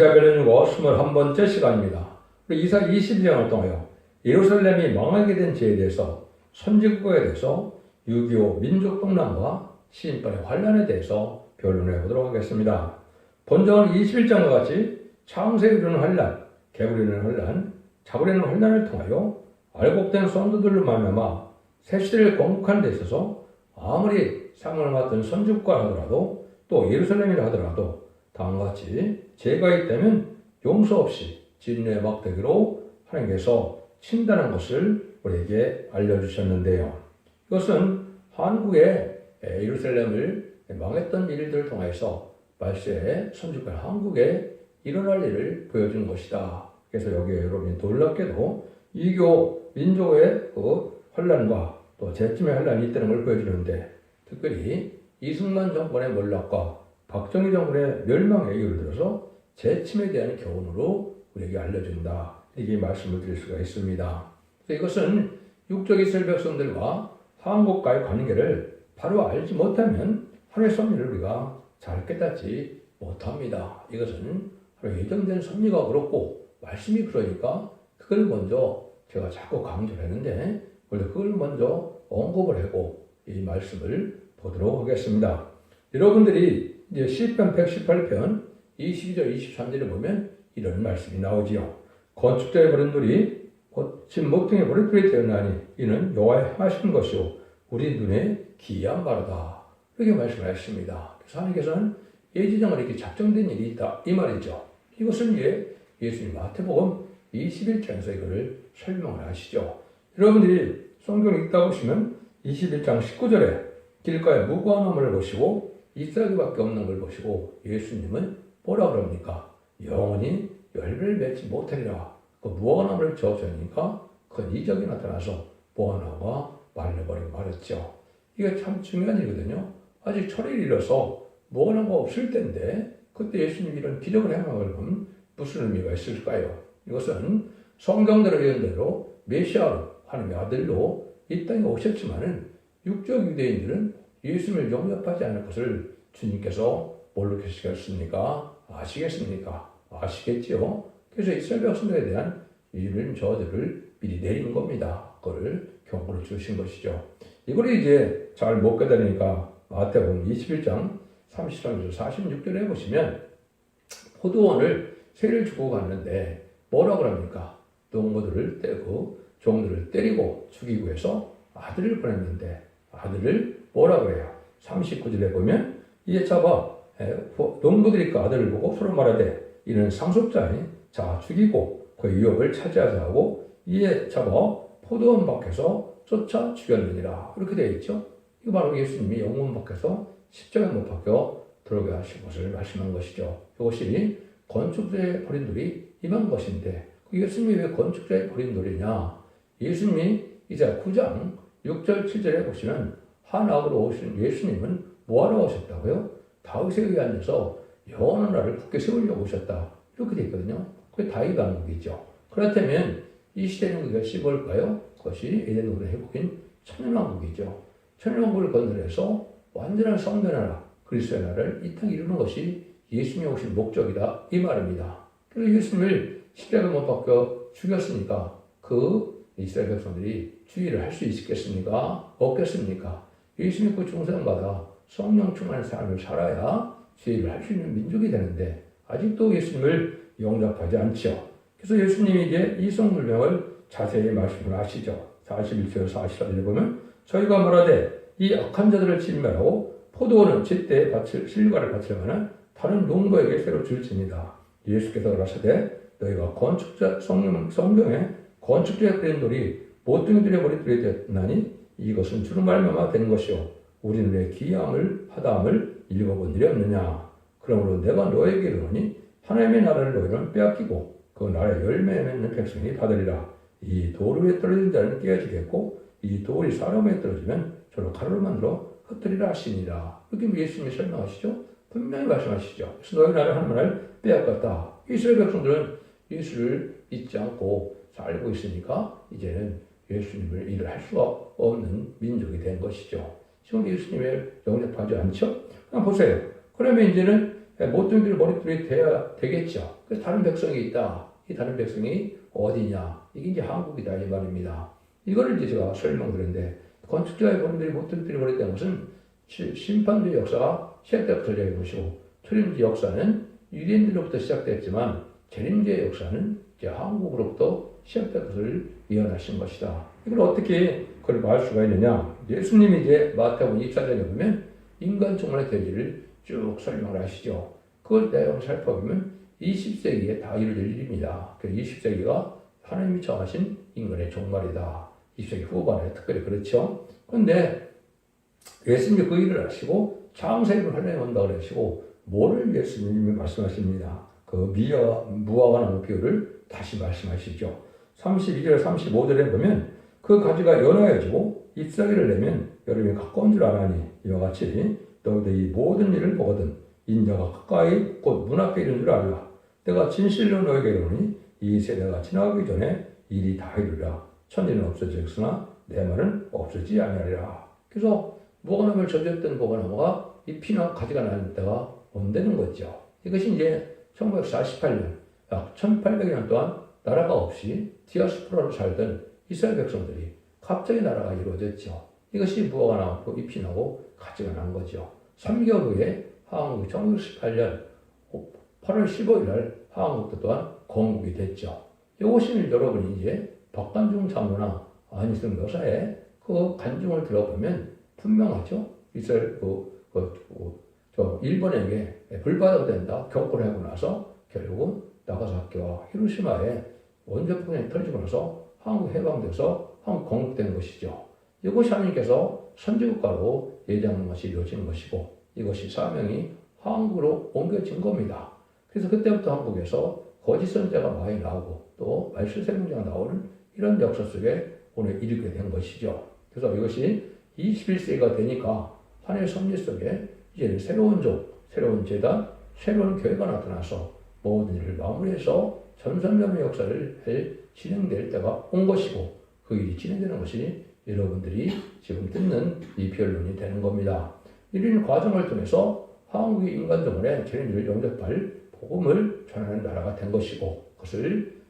이사벨은 21번째 시간입니다. 우리 이사 22장을 통하여 예루살렘이 망하게 된 죄에 대해서, 선진국에 대해서, 6.25 민족동란과 시인판의 환란에 대해서 변론해 보도록 하겠습니다. 본정은 21장과 같이 창세에 이르는 환란, 개불에 이르는 환란, 자불에 이르는 환란을 통하여 알곡된 성도들로 말미암아 새 시대를 건국하는 데 있어서 아무리 상을 맡은 선진국가 하더라도 또 예루살렘이라 하더라도 다음과 같이 죄가 있다면 용서 없이 진노의 막대기로 하나님께서 친다는 것을 우리에게 알려주셨는데요. 이것은 한국의 예루살렘을 망했던 일들을 통해서 말세에 선지권 한국에 일어날 일을 보여준 것이다. 그래서 여기에 여러분이 놀랍게도 이교 민족의 그 환란과 또 재침의 환란이 있다는 걸 보여주는데, 특별히 이승만 정권의 몰락과 박정희 정권의 멸망에 이유를 들어서 재침에 대한 교훈으로 우리에게 알려준다. 이렇게 말씀을 드릴 수가 있습니다. 이것은 육적 이스라엘 백성들과 한국과의 관계를 바로 알지 못하면 하나님의 섭리를 우리가 잘 깨닫지 못합니다. 이것은 하나님의 예정된 섭리가 그렇고 말씀이 그러니까 그걸 먼저 제가 자꾸 강조를 했는데 원래 그걸 먼저 언급을 하고 이 말씀을 보도록 하겠습니다. 여러분들이 이제 시편 118편 22절 23절에 보면 이런 말씀이 나오지요. 건축자의 버린 돌이 거친 목통의 머릿돌이 되었나니 이는 여호와의 하신 것이요 우리 눈에 기이한 바로다. 이렇게 말씀하셨습니다. 그래서 하나님께서는 예지정을 이렇게 작정된 일이 있다 이 말이죠. 이것을 이제 예수님 마태복음 21장에서 이거를 설명을 하시죠. 여러분들이 성경을 읽다 보시면 21장 19절에 길가에 무고한 나무를 보시고 잎사귀밖에 없는 걸 보시고 예수님은 뭐라 그럽니까? 영원히 열매를 맺지 못하리라. 그 무화과나무를 저어주니까 큰 이적이 나타나서 무화과나무가 말려버리고 말았죠. 이게 참 중요한 일이거든요. 아직 철이 이르러서 무화과나무가 없을 때인데 그때 예수님이 이런 기적을 행한 걸 보면 무슨 의미가 있을까요? 이것은 성경대로 예언대로 메시아로 하나님의 아들로 이 땅에 오셨지만은 육적 유대인들은 예수님을 영접하지 않을 것을 주님께서 모르시겠습니까? 아시겠습니까? 아시겠지요? 그래서 이스라엘 백성들에 대한 이런 저들을 미리 내린 겁니다. 그걸 경고를 주신 것이죠. 이걸 이제 잘 못 깨달으니까 마태복음 21장 33절 46절에 보시면 포도원을 새를 주고 갔는데 뭐라고 그럽니까? 농부들을 떼고 종들을 때리고 죽이고 해서 아들을 보냈는데 아들을 뭐라고 해요? 39절에 보면 이에 잡아 농부들이 그 아들을 보고 서로 말하되 이는 상속자니 자 죽이고 그 유업을 차지하자 하고 이에 잡아 포도원 밖에서 쫓아 죽였느니라. 이렇게 되어 있죠. 이거 바로 예수님이 영문 밖에서 십자가에 못 박혀 들어가게 하신 것을 말씀한 것이죠. 이것이 건축자의 버린 돌이 임한 것인데 예수님이 왜 건축자의 버린 돌이냐? 예수님이 이제 9장 6절 7절에 보시면 한악으로 오신 예수님은 뭐하러 오셨다고요? 다윗에 의해 앉아서 영원한 나라를 굳게 세우려고 오셨다. 이렇게 되어 있거든요. 그게 다윗 왕국이죠. 그렇다면 이 시대는 그것이 뭘까요? 그것이 에덴으로 회복인 천년왕국이죠. 천년왕국을 건설해서 완전한 성전나라, 그리스도의 나라를 이 땅에 이루는 것이 예수님이 오신 목적이다. 이 말입니다. 그래서 예수님을 십자가에 못 박혀 죽였으니까 그 이스라엘 백성들이 주의를 할 수 있겠습니까? 없겠습니까? 예수 믿고 중생받아 성령 충만한 삶을 살아야 주의를 할 수 있는 민족이 되는데 아직도 예수님을 영접하지 않죠. 그래서 예수님이 이제 이 성물명을 자세히 말씀을 하시죠. 41절 44절에 보면 저희가 말하되 이 악한 자들을 진멸하고 포도원은 제때 실과를 바칠 만한 다른 농부에게 새로 줄지니다. 예수께서 가라사대 너희가 건축자 성경에 건축자의 그린 돌이 모퉁이들의 머릿돌이 되었나니 이것은 주로 말미암아 된 것이요 우리는 왜 기이함을 하다함을 읽어본 일이 없느냐. 그러므로 내가 너에게 이르노니 하나님의 나라를 너희는 빼앗기고 그 나라의 열매 맺는 백성이 받으리라. 이 돌 위에 떨어진 자는 깨어지겠고 이 돌이 사람 위에 떨어지면 저로 가루를 만들어 흩뜨리라 하시니라. 이렇게 예수님이 설명하시죠. 분명히 말씀하시죠. 그래서 너희 나라를 하나님 나라를 빼앗겼다. 이스라엘 백성들은 예수를 믿지 않고 살고 있으니까 이제는 예수님을 일을 할 수가 없는 민족이 된 것이죠. 지금 예수님을 영접하지 않죠? 그럼 보세요. 그러면 이제는 모든 일들이 머릿속에 돼야 되겠죠. 그래서 다른 백성이 있다. 이 다른 백성이 어디냐? 이게 이제 한국이다 이 말입니다. 이거를 이제 제가 설명드렸는데 건축자의 본인들이 모든 일들이 머릿속에 것은 심판주의 역사가 시작되었을 때의 것이고 초림주의 역사는 유대인들로부터 시작됐지만 재림주의 역사는 이제 한국으로부터 시작된 것을 예언하신 것이다. 이걸 어떻게 그걸 말 수가 있느냐? 예수님이 이제 마태복음 24장에 보면 인간 종말의 대지를 쭉 설명을 하시죠. 그걸 내용 살펴보면 20세기에 다 이루어질 일입니다. 그 20세기가 하나님이 정하신 인간의 종말이다. 20세기 후반에 특별히 그렇죠. 그런데 예수님이 그 일을 하시고 창세기를 하나님 온다고 그러시고 뭐를 예수님이 말씀하십니다. 그 무화과 나무 비유를 다시 말씀하시죠. 32절 35절에 보면 그 가지가 연하여지고 잎사귀를 내면 여름이 가까운 줄 아나니 이와 같이 너희들이 모든 일을 보거든 인자가 가까이 곧 문 앞에 이른 줄 알라. 내가 진실로 너에게 이르노니 이 세대가 지나가기 전에 일이 다 이루리라. 천지는 없어지겠으나 내 말은 없어지지 아니하리라. 그래서 무화과나무를 젖었던 무화과나무가 잎이나 가지가 나는 때가 온다는 거죠. 이것이 이제 1948년 약 1800년 동안 나라가 없이 디아스포라로 살던 이스라엘 백성들이 갑자기 나라가 이루어졌죠. 이것이 무화과 나고 잎이 나고 가지가 난 거죠. 3개월 후에 한국이 1918년 8월 15일 날 한국도 또한 건국이 됐죠. 이것이 여러분이 이제 박관중 장로나 안희승 여사의 그 간증을 들어보면 분명하죠. 이스라엘 일본에게 불받아도 된다 경고를 하고 나서 결국은 나가사키와 히로시마에 원자폭탄이 터지고 나서 한국 해방돼서 한국 건국된 것이죠. 이것이 하나님께서 선지국가로 예정한 것이 이루어진 것이고 이것이 사명이 한국으로 옮겨진 겁니다. 그래서 그때부터 한국에서 거짓 선자가 많이 나오고 또 말실세명자가 나오는 이런 역사 속에 오늘 이르게 된 것이죠. 그래서 이것이 21세기가 되니까 하나님의 섭리 속에 이제는 새로운 종, 새로운 재단, 새로운 교회가 나타나서 모든 일을 마무리해서 전선점의 역사를 진행될 때가 온 것이고 그 일이 진행되는 것이 여러분들이 지금 듣는 이 변론이 되는 겁니다. 이런 과정을 통해서 한국이 인간정원의 재림을 영접할 복음을 전하는 나라가 된 것이고 그것을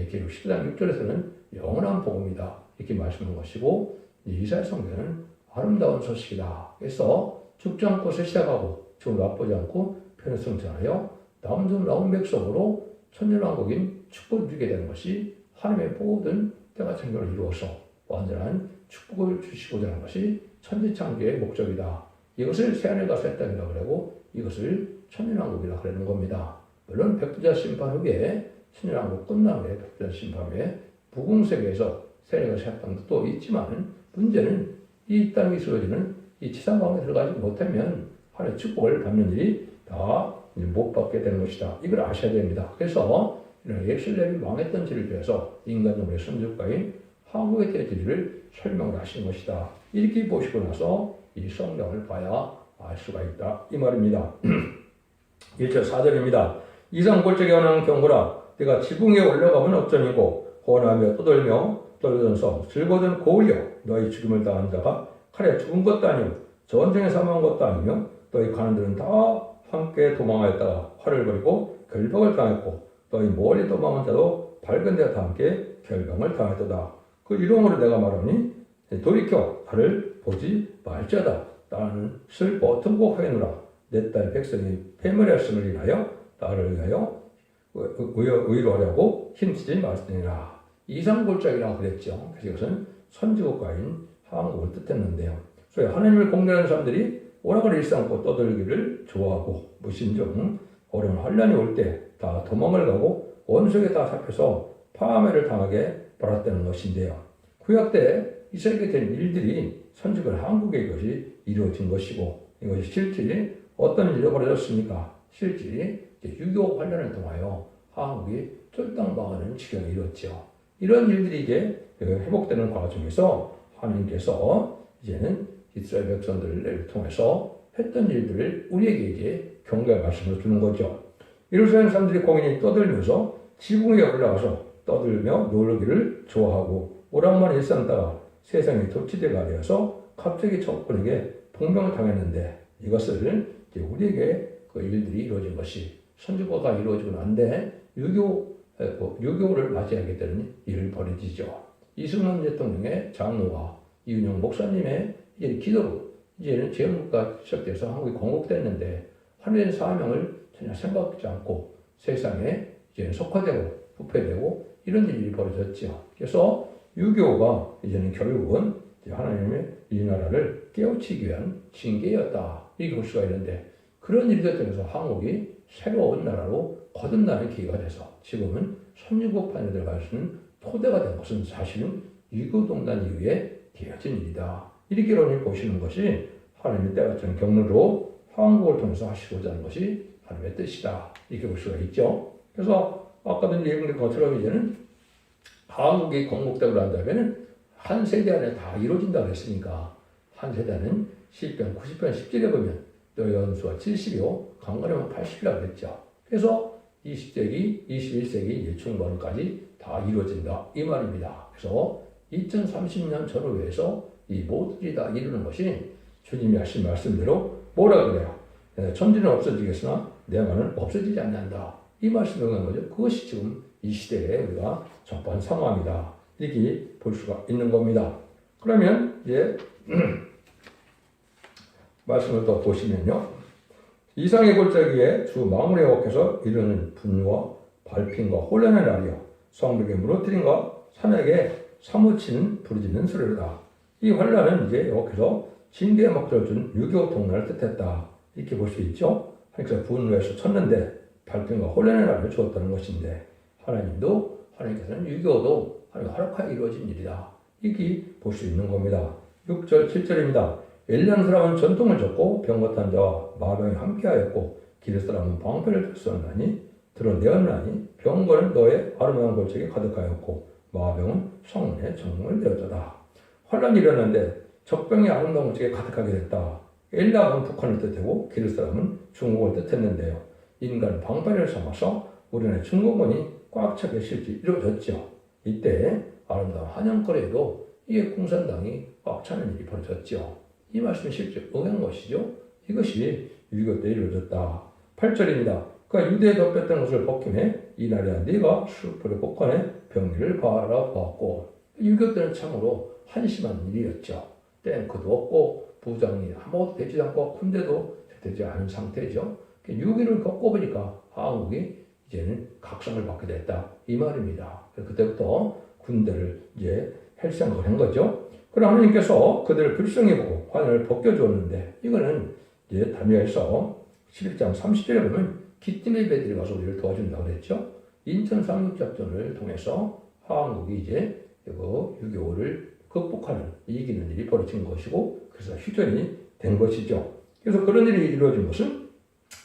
기록 10장 6절에서는 영원한 복음이다 이렇게 말씀한 것이고 이사야 성경은 아름다운 소식이다. 그래서 죽지 않고 시작하고 지금 맛보지 않고 편성전하여 남은 나온 백성으로 천년왕국인 축복을 누리게 되는 것이 하나님의 모든 때가 생명을 이루어서 완전한 축복을 주시고자 하는 것이 천지창조의 목적이다. 이것을 새하늘과 새 땅이라고 그러고 이것을 천년왕국이라고 그러는 겁니다. 물론 백부자 심판 후에 천년왕국 끝난 후에 백부자 심판 후에 무궁세계에서 새하늘과 새 땅도 또 있지만 문제는 이 땅에 이루어지는 이 지상 가운데 들어가지 못하면 하나님의 축복을 받는 일이 다 못 받게 되는 것이다. 이걸 아셔야 됩니다. 그래서 예루살렘이 망했던 지를 위해서 인간적으로 선지국가인 한국에 대한 지를 설명을 하신 것이다. 이렇게 보시고 나서 이 성경을 봐야 알 수가 있다. 이 말입니다. 1절 4절입니다. 이상 골짜기에 관한 경고라. 네가 지붕에 올라가면 어쩌니고 호원하며 떠돌며 떨던 성 즐거든 고울려 너희 죽임을 당한 자가 칼에 죽은 것도 아니요 전쟁에 사망한 것도 아니며 너희 가는 데는 다 함께 도망하였다가 활을 버리고 결박을 당했고 너희 멀리 도망한 자도 밝은 데와 다 함께 결박을 당했도다. 그 이름으로 내가 말하니 돌이켜 나를 보지 말자다. 나는 슬퍼 통곡하였노라. 내 딸 백성이 패멸하였음을 인하여 나를 위하여 의로하려고 힘쓰지 말지니라. 이상골짜기라고 그랬죠. 그래서 이것은 선지국가인 한국을 뜻했는데요. 그래서 하나님을 공경하는 사람들이 오락을 일삼고 떠들기를 좋아하고 무신종 어려운 환란이 올 때 다 도망을 가고 원수에게 다 잡혀서 파멸을 당하게 바랐다는 것인데요. 구약 때 이스라엘에 된 일들이 선지국은 한국에 이것이 이루어진 것이고 이것이 실질이 어떤 일이 벌어졌습니까? 실질이 6.25 환란을 통하여 한국이 쫄딱망하는 지경에 이뤘죠. 이런 일들이 이제 회복되는 과정에서 하나님께서 이제는 이스라엘 백성들을 통해서 했던 일들을 우리에게 이제 경고의 말씀을 주는 거죠. 예루살렘 사람들이 공연히 떠들면서 지붕에 올라가서 떠들며 놀기를 좋아하고 오락만 일삼다가 세상이 덮치대가 되어서 갑자기 적군에게 봉병을 당했는데 이것을 이제 우리에게 그 일들이 이루어진 것이 선지국화가 이루어지고 난데 유교를 맞이하게 되는 일을 벌어지죠. 이승만 대통령의 장로와 이윤영 목사님의 이제 기도로 이제는 제국가 시작돼서 한국이 건국됐는데 하늘의 사명을 전혀 생각하지 않고 세상에 이제는 속화되고 부패되고 이런 일이 벌어졌죠. 그래서 유교가 이제는 결국은 하나님의 이 나라를 깨우치기 위한 징계였다. 이렇게 볼 수가 있는데 그런 일들 통해서 한국이 새로운 나라로 거듭나는 기회가 돼서 지금은 선진국판에 들어갈 수 있는 토대가 된 것은 사실은 유교동란 이후에 되어진 일이다. 이렇게 이론을 보시는 것이 하나님의 때같은 경로로 한국을 통해서 하시고자 하는 것이 하나님의 뜻이다. 이렇게 볼 수가 있죠. 그래서 아까도 얘기한 것처럼 이제는 한국이 건국되고 난 다음에는 한 세대 안에 다 이루어진다고 했으니까 한 세대는 10편, 90편, 10절에 보면 너 연수가 70이요 강건하면 80이라고 그랬죠. 그래서 20세기, 21세기 중반까지 다 이루어진다 이 말입니다. 그래서 2030년 전후에서 이 모두들이 다 이루는 것이 주님이 하신 말씀대로 뭐라 그래요? 천지는 없어지겠으나 내 말은 없어지지 않는다. 이 말씀을 하는 거죠. 그것이 지금 이 시대에 우리가 접한 상황이다. 이렇게 볼 수가 있는 겁니다. 그러면 이제 말씀을 더 보시면요. 이상의 골짜기에 주 망울의 옥에서 이르는 분유와 발핀과 혼란의 날이여 성벽에 무너뜨림과 산에게 사무치는 부르짖는 소리로다. 이 환란은 이제 여기서 징계의 목적을 준 유교 동란을 뜻했다. 이렇게 볼 수 있죠. 그러니까 분노해서 쳤는데 발핀과 혼란의 날을 주었다는 것인데 하나님도 하나님께서는 유교도 하나님 허락하여 이루어진 일이다. 이렇게 볼 수 있는 겁니다. 6절, 7절입니다. 엘리야는 사람은 전통을 졌고 병고탄 자와 마병이 함께하였고 기르 사람은 방패를 들었나니 드러내었나니 병거는 너의 아름다운 골짜기에 가득하였고 마병은 성문에 정문을 되었다. 환란이 일어났는데 적병이 아름다운 골짜기에 가득하게 됐다. 엘리야는 북한을 뜻하고 기르 사람은 중국을 뜻했는데요. 인간 방패를 삼아서 우리나라의 중국군이 꽉 차게 실지 이루어졌죠. 이때 아름다운 한양거리에도 이게 공산당이 꽉 차는 일이 벌어졌죠. 이 말씀이 실제 응한 것이죠. 이것이 유교 때 이루어졌다. 8절입니다. 그가 유대에 덮였던 것을 벗김에 이날이야 네가 수풀의 복관에 병기를 바라보았고 유교 때는 참으로 한심한 일이었죠. 탱크도 없고 부장이 아무것도 되지 않고 군대도 되지 않은 상태죠. 유교를 겪어보니까 한국이 이제는 각성을 받게 됐다. 이 말입니다. 그때부터 군대를 이제 할 생각을 한 거죠. 그러나 하나님께서 그들을 불쌍히 보고 관을 벗겨주었는데 이거는 이제 다니엘서 11장 30절에 보면 기띔의 배들이 가서 우리를 도와준다고 그랬죠. 인천 상륙작전을 통해서 한국이 이제 유교를 극복하는 이기는 일이 벌어진 것이고 그래서 휴전이 된 것이죠. 그래서 그런 일이 이루어진 것은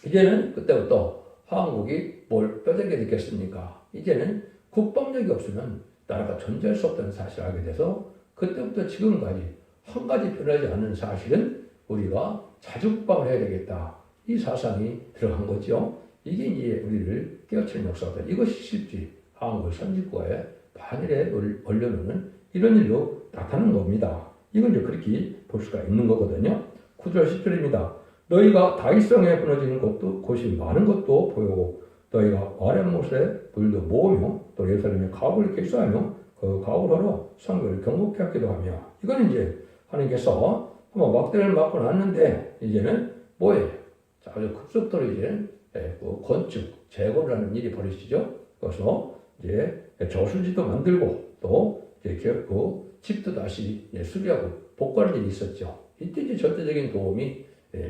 이제는 그때부터 한국이 뭘 뼈대게 됐겠습니까? 이제는 국방력이 없으면 나라가 존재할 수 없다는 사실을 알게 돼서 그때부터 지금까지 한 가지 변하지 않는 사실은 우리가 자주국방을 해야 되겠다. 이 사상이 들어간 거죠. 이게 이제 우리를 깨우치는 역사다. 이것이 실제 한국 선진국가의 반일에 올려놓는 이런 일로 나타나는 겁니다. 이건 이제 그렇게 볼 수가 있는 거거든요. 9절 10절입니다. 너희가 다윗성에 끊어지는 것도 곳이 많은 것도 보이고 너희가 아랫못에 물도 모으며 또 예루살렘에 가옥을 개수하며 그 가옥을 하러 성벽을 경복케 하기도 하며 이건 이제 하나님께서 한번 막대를 맞고 났는데 이제는 뭐예요? 자, 아주 급속도로 이제 건축, 재고를 하는 일이 벌어지죠. 그래서 이제 저수지도 만들고 또 이제 그 집도 다시 수리하고 복구하는 일이 있었죠. 이때 이제 절대적인 도움이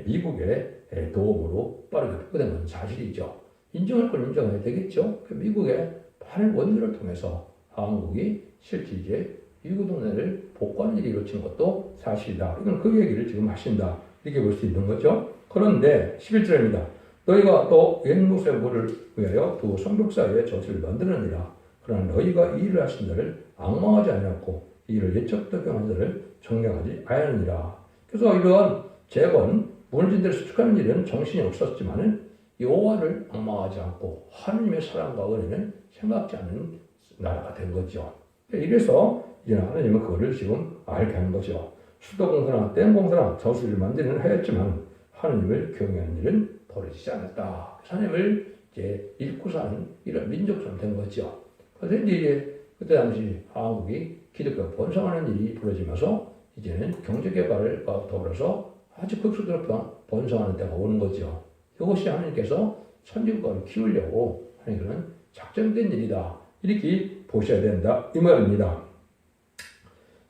미국의 도움으로 빠르게 복구된 사실이죠. 인정할 건 인정해야 되겠죠. 미국의 많은 원들을 통해서 한국이 실제 이제 유교동네를 복구하는 일이 이루어진 것도 사실이다. 이건 그 얘기를 지금 하신다. 이렇게 볼 수 있는 거죠. 그런데 11절입니다. 너희가 또 옛못의 물을 위하여 두 성벽 사이에 젖을 만들었느니라. 그러나 너희가 이 일을 하신 자를 악망하지 아니하고 이 일을 예척도 경한 자를 정령하지 아니하느니라. 그래서 이러한 재건, 무너진 데를 수축하는 일은 정신이 없었지만은 여호와를 악망하지 않고 하나님의 사랑과 은혜는 생각지 않는 나라가 된 거죠. 이래서 이제 하나님은 그거를 지금 알게 하는 거죠. 수도공사나 댐공사나 저수지를 만드는 하였지만 하나님을 경외하는 일은 벌어지지 않았다. 하나님을 이제 잃고 사는 이런 민족처럼 된 거죠. 그래서 이제 그때 당시 한국이 기독교 번성하는 일이 벌어지면서 이제는 경제 개발과 더불어서 아주 극소적으로 번성하는 때가 오는 거죠. 이것이 하나님께서 선진국가를 키우려고 하는 그런 작정된 일이다. 이렇게 보셔야 된다. 이 말입니다.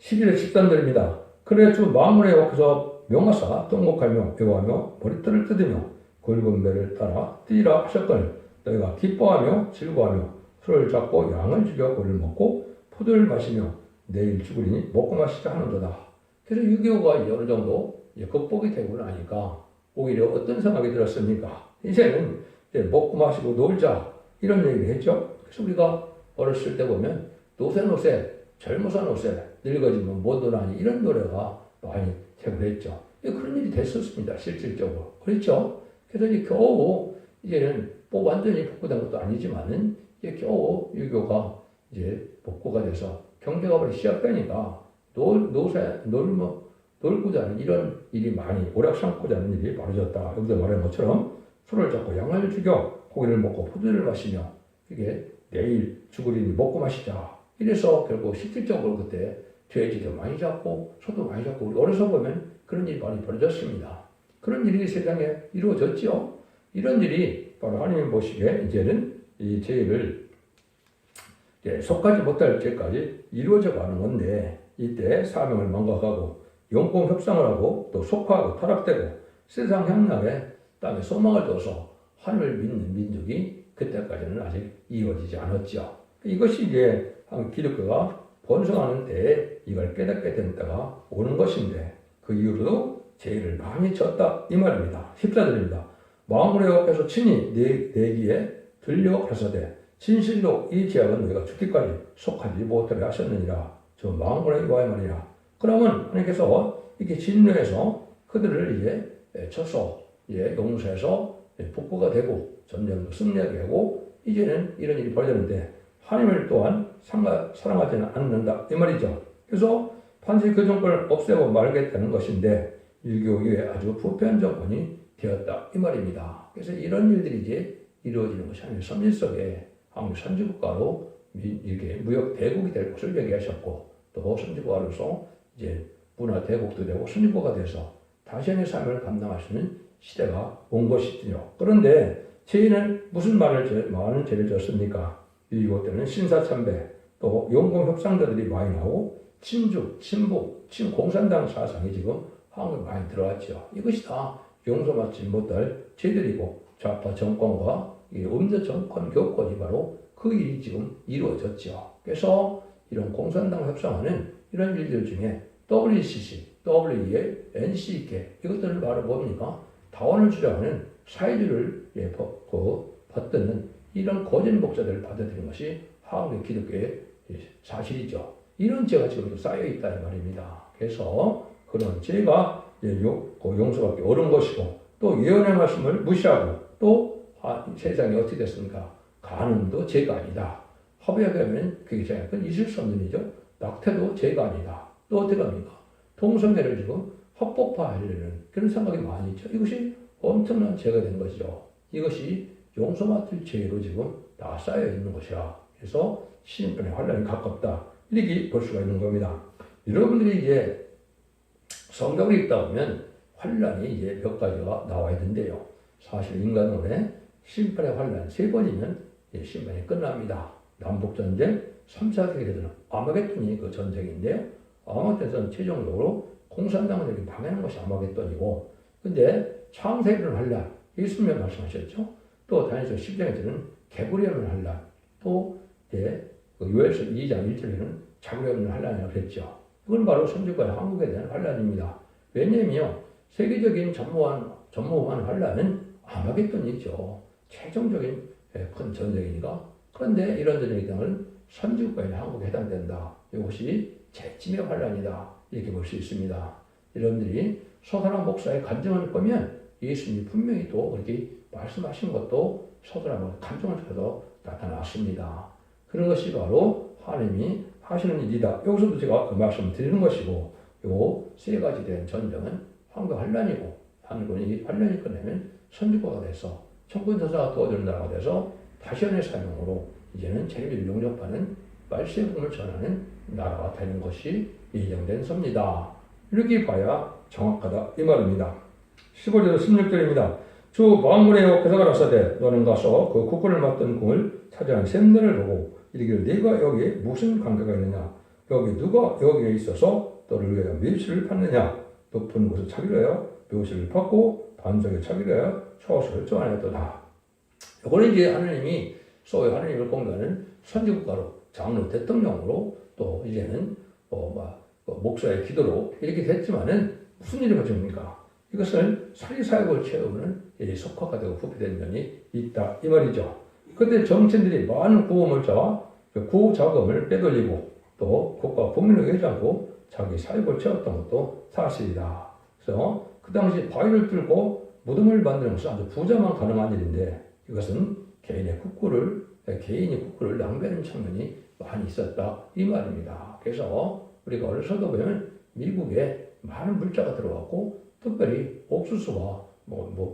11절 13절입니다. 그래 주 마음으로 여호와께서 명하사 통곡하며 애워하며 머리털을 뜯으며 굵은 배를 따라 뛰라 하셨거늘 너희가 기뻐하며 즐거워하며 술을 잡고 양을 죽여 고기를 먹고 포도를 마시며 내일 죽으리니 먹고 마시자 하는도다. 그래서 6.25가 어느 정도 극복이 되고 나니까 오히려 어떤 생각이 들었습니까? 이제는 이제 먹고 마시고 놀자 이런 얘기를 했죠. 그래서 우리가 어렸을 때 보면 노새 젊어서 노새 늙어지면 못 노나니 이런 노래가 많이 되고 했죠. 그런 일이 됐었습니다. 실질적으로. 그렇죠? 그래서 이제 겨우 이제는 뭐 완전히 복구된 것도 아니지만은 이제 겨우 유교가 이제 복구가 돼서 경제가 시작되니까 놀고자 하는 이런 일이 많이 오락삼고자 하는 일이 벌어졌다. 여기서 말한 것처럼 술을 잡고 양을 죽여 고기를 먹고 포도를 마시며 이게 내일 죽으리니 먹고 마시자. 이래서 결국 실질적으로 그때 돼지도 많이 잡고 소도 많이 잡고 우리 어려서 보면 그런 일이 많이 벌어졌습니다. 그런 일이 세상에 이루어졌죠. 이런 일이 바로 하나님 보시기에 이제는 이 죄를 속하지 못할 죄까지 이루어져 가는 건데 이때 사명을 망각하고 영공 협상을 하고 또 속하고 타락되고 세상 향락에 땅에 소망을 둬서 하나님을 믿는 민족이 그때까지는 아직 이루어지지 않았죠. 이것이 이제 기독교가 번성하는 때에 이걸 깨닫게 된 때가 오는 것인데 그 이후로도 죄를 많이 졌다 이 말입니다. 14절입니다. 마음으로 여호와께서 친히 내기에 들려 가라사대 진실로 이 죄악은 너희가 죽기까지 속하지 못하게 하셨느니라. 저 마음으로 여호와의 말이라. 그러면 하나님께서 이렇게 진노해서 그들을 이제 쳐서 용서해서 복구가 되고 전쟁도 승리하게 하고 이제는 이런 일이 벌어졌는데 하나님을 또한 사랑하지는 않는다 이 말이죠. 그래서 반드시 그 정권을 없애고 말겠다는 것인데 유교 이후에 아주 부패한 정권이 되었다 이 말입니다. 그래서 이런 일들이 이제 이루어지는 것이 하나님 섭리 속에 한국 선진국가로 이게 무역 대국이 될 것을 얘기하셨고 또 선진국가로서 이제 문화 대국도 되고 선진국가가 돼서 다시의 삶을 감당할 수 있는 시대가 온 것이죠. 그런데 죄인은 무슨 많은 죄를 졌습니까? 이것 때는 신사참배 또 용공협상자들이 많이 나오고 친북, 친공산당 사상이 지금 한국에 많이 들어왔죠. 이것이 다 용서받지 못할 죄들이고 좌파 정권과 음자 정권 교권이 바로 그 일이 지금 이루어졌죠. 그래서 이런 공산당 협상하는 이런 일들 중에 WCC, WEA, NCK 이것들을 바로 뭡니까? 다원을 주장하는 사회주의를 받드는 이런 거짓 목사들을 받아들이는 것이 한국의 기독교의 사실이죠. 이런 죄가 지금도 쌓여있다 이 말입니다. 그래서 그런 죄가 용서받기 어려운 것이고 또 예언의 말씀을 무시하고 또 세상이 어떻게 됐습니까? 간음도 죄가 아니다. 합의하게 하면 그게 죄가 있을 수 없는 일이죠. 낙태도 죄가 아니다. 또 어떻게 합니까? 동성애를 지금 합법화하려는 그런 생각이 많이 있죠. 이것이 엄청난 죄가 된 것이죠. 이것이 용서받을 죄로 지금 다 쌓여 있는 것이라. 그래서 신인권의 환란이 가깝다. 이렇게 볼 수가 있는 겁니다. 여러분들이 이제 성경을 읽다 보면 환란이 이제 몇 가지가 나와 있는데요. 사실 인간원에 심판의 환란 3번이면 심판이 끝납니다. 남북전쟁, 3차 세계대전, 아마겟돈이 그 전쟁인데요. 아마겟돈은 최종적으로 공산당을 방해하는 것이 아마겟돈이고, 근데 창세기를 환란, 예수님이 말씀하셨죠. 또 다니엘서 10장에서는 개구리 없는 환란, 또 요엘서 2장 1절에는 자구리 없는 환란이라고 그랬죠. 이건 바로 선지과의 한국에 대한 환란입니다. 왜냐하면 세계적인 전무한 환란은 아마겟돈이죠. 최종적인 큰 전쟁이니까. 그런데 이런 전쟁의 땅은 선지국가인 한국에 해당된다. 이것이 재침의 환란이다. 이렇게 볼 수 있습니다. 여러분들이 서사랑 목사의 간증을 보면 예수님이 분명히 또 그렇게 말씀하신 것도 서사랑 간증을 통해서 나타났습니다. 그런 것이 바로 하나님이 하시는 일이다. 여기서도 제가 그 말씀을 드리는 것이고, 요 3가지 된 전쟁은 황금 환란이고, 한국이 환란이 끝나면 선진국가 돼서 청구인사가 도와주는 나라가 돼서 다시연의 사명으로 이제는 재미를 용접하는 말세품을 전하는 나라가 되는 것이 예정된 섭니다. 이렇게 봐야 정확하다 이 말입니다. 15절 16절입니다. 주 만군의 여호와께서 가라사대 너는 가서 그 국군을 맡던 궁을 차지한 샘들을 보고 이르기를 네가 여기에 무슨 관계가 있느냐 여기 누가 여기에 있어서 너를 위하여 멸시를 받느냐 높은 곳을 차기로 하여 멸시를 받고 반석에 차기로 하여 처소를 쪼아냈도다. 이거는 이제 하나님이 소위 하나님을 공개하는 선지국가로 장로 대통령으로 또 이제는 목사의 기도로 이렇게 됐지만은 무슨 일이 벌어집니까? 이것을 사리사욕을 채우는 석화가 되고 부패된 면이 있다 이 말이죠. 그때 정치인들이 많은 구호물자와 구호 자금을 빼돌리고 또 국가 국민을 위하지 않고 자기 사욕을 채웠던 것도 사실이다. 그래서 그 당시 바위를 뚫고 무덤을 만드는 것은 아주 부자만 가능한 일인데 이것은 개인이 국구를 낭비하는 측면이 많이 있었다 이 말입니다. 그래서 우리가 어려서도 보면 미국에 많은 물자가 들어왔고 특별히 옥수수와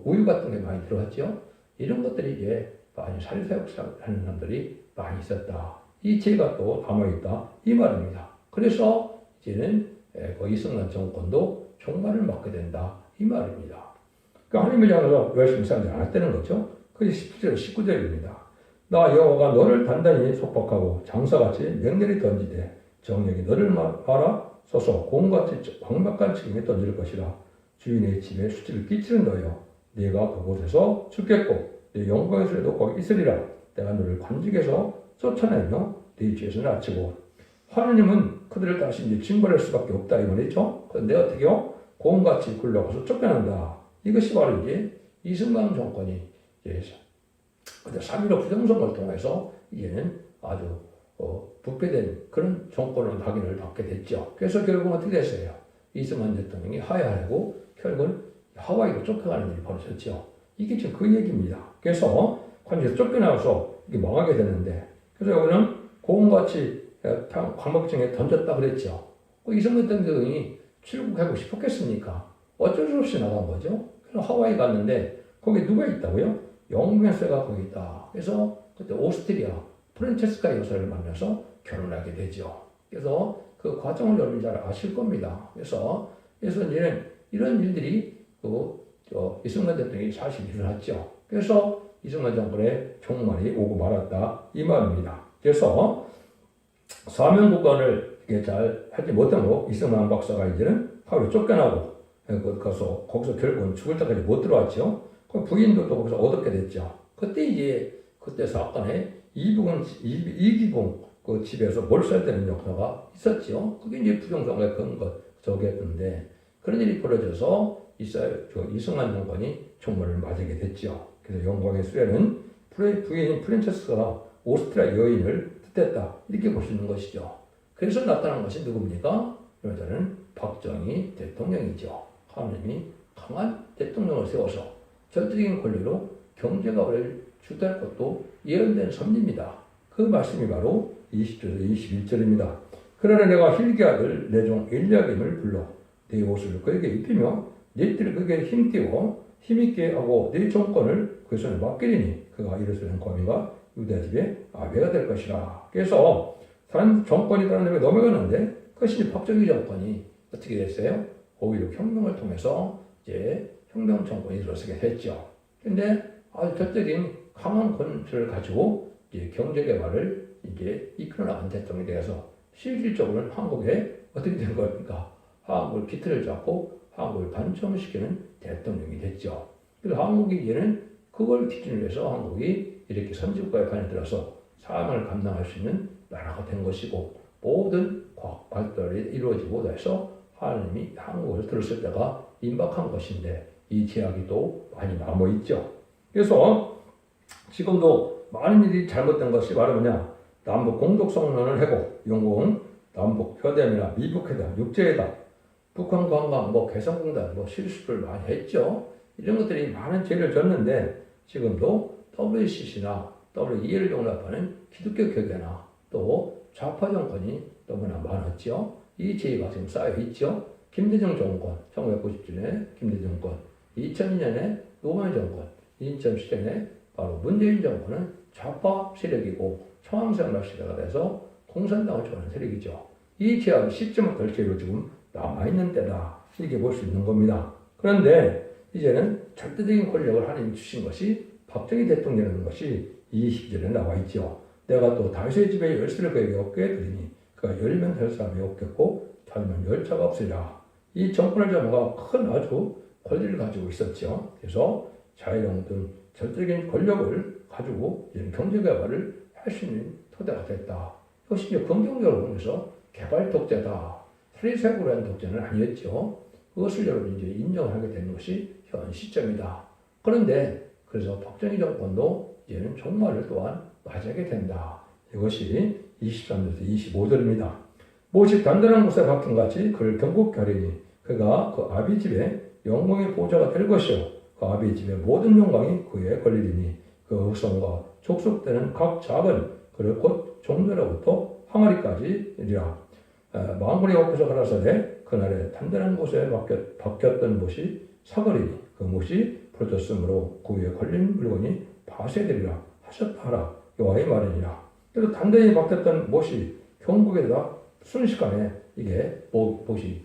우유 같은 게 많이 들어왔죠. 이런 것들이 이제 많이 사리사욕하는 사람들이 많이 있었다. 이 죄가 또 담아있다 이 말입니다. 그래서 이제는 이승만 정권도 종말을 맞게 된다 이 말입니다. 그러니까 하나님을 향해서 열심히 살지 않았다는 거죠. 그게 17절 19절입니다. 나 여호와가 너를 단단히 속박하고 장사같이 맹렬히 던지되 정력이 너를 말아 서서 공같이 광박한 책임에 던질 것이라. 주인의 집에 수치를 끼치는 너여 네가 그곳에서 죽겠고 네 영광에서도 거기 있으리라. 내가 너를 관직에서 쫓아내며 네 죄에서 낮추고. 하나님은 그들을 다시 이제 징벌할 수밖에 없다 이 말이죠. 그런데 어떻게요? 공같이 굴러가서 쫓겨난다. 이것이 바로 이제 이승만 정권이 이제 3.15 부정선거를 통해서 이제는 아주 부패된 그런 정권을 확인을 받게 됐죠. 그래서 결국은 어떻게 됐어요? 이승만 대통령이 하야하고 결국은 하와이로 쫓겨가는 일이 벌어졌죠. 이게 지금 그 얘기입니다. 그래서 관직에서 쫓겨나서 이게 망하게 됐는데 그래서 여기는 고음같이 광복증에 던졌다 그랬죠. 이승만 대통령이 출국하고 싶었겠습니까? 어쩔 수 없이 나간 거죠. 그래서 하와이 갔는데 거기 누가 있다고요? 영국에서가 거기 있다. 그래서 그때 오스트리아 프란체스카 여사를 만나서 결혼하게 되죠. 그래서 그 과정을 여러분 잘 아실 겁니다. 그래서 이제는 이런 일들이 이승만 대통령이 사실 일어났죠. 그래서 이승만 정권의 종말이 오고 말았다 이 말입니다. 그래서 사면국간을 잘 하지 못하고 이승만 박사가 이제는 하루 쫓겨나고 거기서 결국은 죽을 때까지 못 들어왔죠. 그 부인도 또 거기서 얻게 됐죠. 그때 사건에 이기봉 그 집에서 몰살 되는 역사가 있었죠. 그게 이제 부정선거의 저기였는데 그런 일이 벌어져서 이승만 정권이 종말을 맞게 됐죠. 그래서 영광의 수레는 부인인 프란체스카가 오스트리아 여인을 뜻했다 이렇게 볼 수 있는 것이죠. 그래서 나타난 것이 누굽니까? 여자는 박정희 대통령이죠. 하나님이 강한 대통령을 세워서 절대적인 권리로 경제가를 주도할 것도 예언된 섭리입니다. 그 말씀이 바로 20절에서 21절입니다. 그러나 내가 힐기 아들 내 종 엘리야김을 불러 네 옷을 그에게 입히며 네 띠를 그에게 힘띄워 힘있게 하고 네 정권을 그 손에 맡기리니 그가 이르시는 거민과 유다 집의 아베가 될 것이라. 그래서 다른 정권이 다른 데에 넘어가는데 그것이 박정희 정권이 어떻게 됐어요? 오히려 혁명을 통해서 이제 혁명 정권이 들어서게 됐죠. 근데 아주 절대적인 강한 권세를 가지고 이제 경제 개발을 이제 이끌어 나간 대통령이 되어서 실질적으로는 한국에 어떻게 된 겁니까? 한국을 기틀을 잡고 한국을 단정시키는 대통령이 됐죠. 그래서 한국이 이제는 그걸 기준으로 해서 한국이 이렇게 선진국가에 반해들어서 사명을 감당할 수 있는 나라가 된 것이고 모든 과학 발달이 이루어지고 해서 하나님이 한국을 들었을 때가 임박한 것인데 이 제약이 또 많이 남아있죠. 그래서 지금도 많은 일이 잘못된 것이 바로 뭐냐? 남북 공동성론을 하고 영공, 남북 회담이나 미북 회담, 육제회담, 북한 관광, 개성공단, 실수를 많이 했죠. 이런 것들이 많은 죄를 졌는데 지금도 WCC나 WE를 용납하는 기독교 교회나 또 좌파 정권이 너무나 많았죠. 이 죄가 지금 쌓여 있죠. 김대중 정권, 1997년에 김대중 정권, 2002년에 노무현 정권, 인천 시절에 바로 문재인 정권은 좌파 세력이고 청황생활 시대가 돼서 공산당을 좋아하는 세력이죠. 이 제압이 시점을 걸치로 지금 남아있는 때다. 이렇게 볼 수 있는 겁니다. 그런데 이제는 절대적인 권력을 하나님 주신 것이 박정희 대통령이라는 것이 이 시절에 나와 있죠. 내가 또 다윗의 집에 열쇠를 그에게 얻게 드리니 그가 열면 될 사람이 없겠고 닫으면 열 자가 없으리라. 이 정권을 잡아가 큰 아주 권리를 가지고 있었죠. 그래서 자유로운 등 절대적인 권력을 가지고 이제 경제개발을 할 수 있는 토대가 됐다. 이것이 이제 긍정적으로 보면서 개발 독재다. 사리새구로 한 독재는 아니었죠. 그것을 여러분이 이제 인정하게 되는 것이 현 시점이다. 그런데 그래서 박정희 정권도 이제는 종말을 또한 맞이하게 된다. 이것이 23절에서 25절입니다. 못이 단단한 곳에 박힌 같이 그를 경고케 하리니 그가 그 아비 집에 영광의 보좌가 될 것이요 그 아비 집의 모든 영광이 그에 걸리리니 그 후손과 족속되는 각 작은 그를 곧 종들로부터 항아리까지리라. 망군이 엎어서 가라사대 그날에 단단한 곳에 박혔던 못이 사거리니 그 못이 부러졌으므로 그 위에 걸린 물건이 파쇄되리라 하셨다 하라. 여호와의 말이니라. 그래서 단단히 박혔던 못이 경북에다 순식간에 이게 못이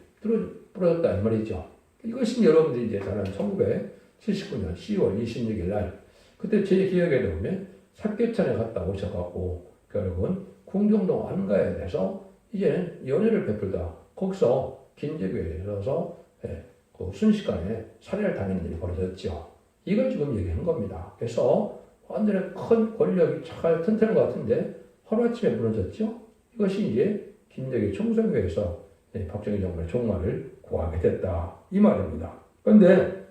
부러졌다 이 말이죠. 이것이 여러분들이 이제 잘 아는 1979년 10월 26일 날 그때 제 기억에 보면 삽교천에 갔다 오셔갖고 결국은 궁정동 안가에 대해서 이제는 연회를 베풀다 거기서 긴제교에서 그 순식간에 살해를 당하는 일이 벌어졌죠. 이걸 지금 얘기한 겁니다. 그래서 완전히 큰 권력이 잘 튼튼한 것 같은데 하루아침에 무너졌죠. 이것이 이제 김대기 총선교에서 박정희 정권의 종말을 구하게 됐다 이 말입니다. 그런데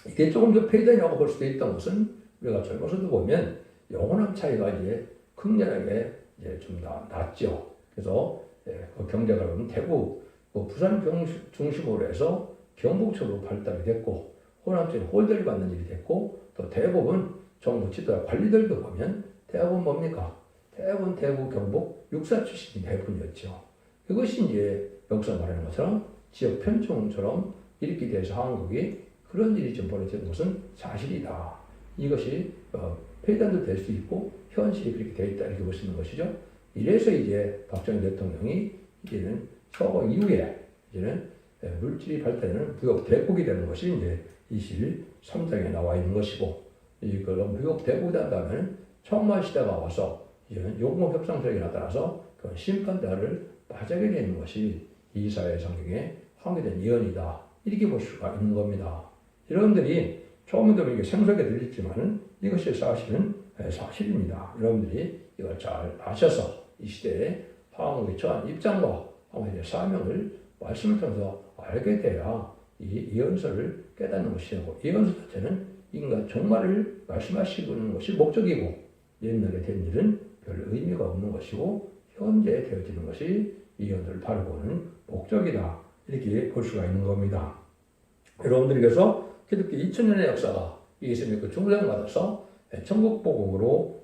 이게 조금 더 폐단이라고 볼 수도 있던 것은 우리가 젊어서도 보면 영혼함 차이가 이제 극렬하게 이제 좀 났죠. 그래서 그 경제가 보면 대구, 부산 중심으로 해서 경북 쪽으로 발달이 됐고 호남쪽에 홀대를 받는 일이 됐고 또 대부분 정부 지도자 관리들도 보면 대부분 뭡니까? 대부분 대구, 경북 육사 출신이 대부분이었죠. 이것이 이제 여기서 말하는 것처럼 지역 편충처럼 이렇게 돼서 한국이 그런 일이 좀 벌어지는 것은 사실이다. 이것이 폐단도 될 수 있고 현실이 그렇게 되어 있다 이렇게 볼 수 있는 것이죠. 이래서 이제 박정희 대통령이 이제는 서거 이후에 이제는 물질이 발달되는 무역 대국이 되는 것이 이제 23장에 나와 있는 것이고 이걸 무역 대국이 된다면 청만 시대가 와서 이제는 용목 협상력이 나타나서 그 심판대를 맞이하게 되는 것이 이사야 성경에 확인된 예언이다. 이렇게 볼 수가 있는 겁니다. 여러분들이 처음에도 이게 생소하게 들리지만 이것이 사실은 사실입니다. 여러분들이 이걸 잘 아셔서 이 시대에 한국의 처한 입장과 한국의 사명을 말씀을 통해서 알게 돼야 이 예언서를 깨닫는 것이고 예언서 자체는 인간 종말을 말씀하시는 것이 목적이고 옛날에 된 일은 별 의미가 없는 것이고 현재 되어지는 것이 예언을 바라보는 목적이다. 이렇게 볼 수가 있는 겁니다. 여러분들께서 기독교 2000년의 역사가 예수님의 그 중생을 받아서 천국복음으로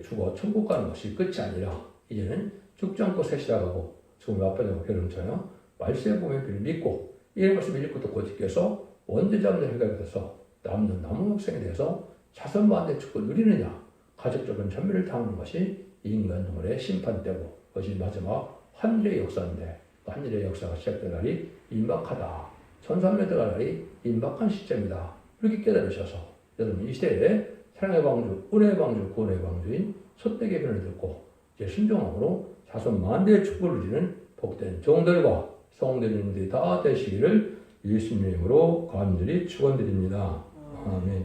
죽어 천국 가는 것이 끝이 아니라 이제는 죽지 않고 새 시작하고 죽음의 앞바다고 결혼처럼 말세의 복음을 믿고 이 말씀을 읽고 또 고집께서 원죄자분들 해결돼서 남는 남은 목생에 대해서 자선만대 축복을 누리느냐 가족적인 전멸을 당하는 것이 인간 동물의 심판대고 그것이 마지막 한일의 역사인데 한일의 역사가 시작된 날이 임박하다. 1300대 날이 임박한 시점이다. 이렇게 깨달으셔서 여러분 이 시대에 사랑의 방주, 은혜의 방주, 구원의 방주인 소택의 변을 듣고 이제 순종함으로 자손 만대의 축복을 누리는 복된 종들과 성도님들이 다 되시기를 예수님의 이름으로 간절히 축원드립니다. 아멘.